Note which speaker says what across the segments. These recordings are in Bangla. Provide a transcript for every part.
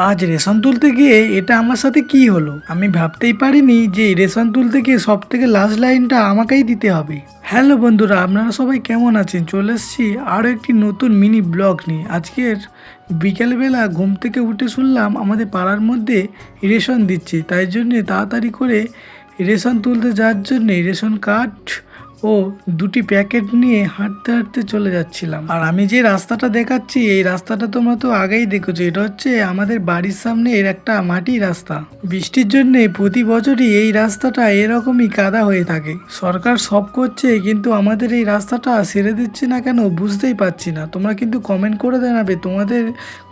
Speaker 1: আজ রেশন তুলতে গিয়ে এটা আমার সাথে কি হলো? আমি ভাবতেই পারিনি যে রেশন তুলতে গিয়ে সব থেকে লাস্ট লাইনটা আমাকেই দিতে হবে। হ্যালো বন্ধুরা, আপনারা সবাই কেমন আছেন? চলে এসেছি আরও একটি নতুন মিনি ব্লগ নিয়ে। আজকের বিকেলবেলা ঘুম থেকে উঠে শুনলাম আমাদের পাড়ার মধ্যে রেশন দিচ্ছে, তাই জন্যে তাড়াতাড়ি করে রেশন তুলতে যাওয়ার জন্যে রেশন কার্ড ও দুটি প্যাকেট নিয়ে হাঁটতে হাঁটতে চলে যাচ্ছিলাম। আর আমি যে রাস্তাটা দেখাচ্ছি এই রাস্তাটা তোমরা তো আগেই দেখেছো, এটা হচ্ছে আমাদের বাড়ির সামনে এর একটা মাটির রাস্তা। বৃষ্টির জন্য প্রতি বছরই এই রাস্তাটা এরকমই কাদা হয়ে থাকে। সরকার সব করছে কিন্তু আমাদের এই রাস্তাটা সেরে দিচ্ছে না কেন বুঝতেই পারছি না। তোমরা কিন্তু কমেন্ট করে জানাবে তোমাদের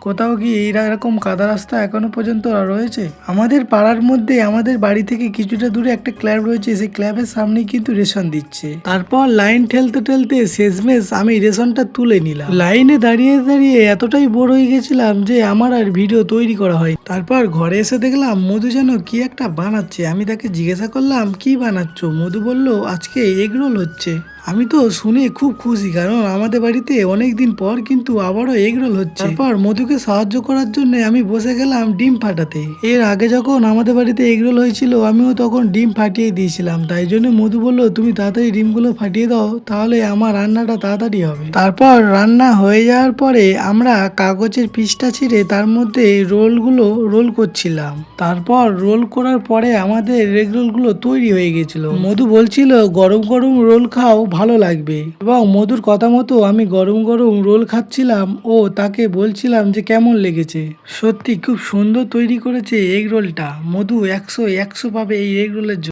Speaker 1: কোথাও কি এইরকম কাদা রাস্তা এখনো পর্যন্ত রয়েছে। আমাদের পাড়ার মধ্যে আমাদের বাড়ি থেকে কিছুটা দূরে একটা ক্লাব রয়েছে, সেই ক্লাবের সামনেই কিন্তু রেশন দিচ্ছে। তারপর লাইন ঠেলতে ঠেলতে শেষমেশ আমি রেশনটা তুলে নিলাম। লাইনে দাঁড়িয়ে দাঁড়িয়ে এতটাই বোর হয়ে গেছিলাম যে আমার আর ভিডিও তৈরি করা হয়। তারপর ঘরে এসে দেখলাম মধু যেন কি একটা বানাচ্ছে। আমি তাকে জিজ্ঞাসা করলাম কি বানাচ্ছো? মধু বলল আজকে এগরোল হচ্ছে। আমি তো শুনে খুব খুশি, কারণ আমাদের বাড়িতে অনেক দিন পর কিন্তু আবারও এগরোল হচ্ছে। তারপর মধুকে সাহায্য করার জন্য আমি বসে গেলাম ডিম ফাটাতে। এর আগে যখন আমাদের বাড়িতে এগরোল হয়েছিল আমিও তখন ডিম ফাটিয়ে দিয়েছিলাম, তাই জন্য মধু বলল তুমি তাড়াতাড়ি ডিমগুলো ফাটিয়ে দাও, তাহলে আমার রান্নাটা তাড়াতাড়ি হবে। তারপর রান্না হয়ে যাওয়ার পরে আমরা কাগজের পিসটা ছিঁড়ে তার মধ্যে রোলগুলো রোল করছিলাম। তারপর রোল করার পরে আমাদের এগরোলগুলো তৈরি হয়ে গেছিল। মধু বলছিল গরম গরম রোল খাও, ভালো লাগবে। এবং মধুর কথা মতো আমি গরম গরম রোল খাচ্ছিলাম ও তাকে বলছিলাম যে কেমন লেগেছে। সত্যি খুব সুন্দর তৈরি করেছে এগ রোলটা। মধু 100 পাবে এই এগ রোলের জন্য।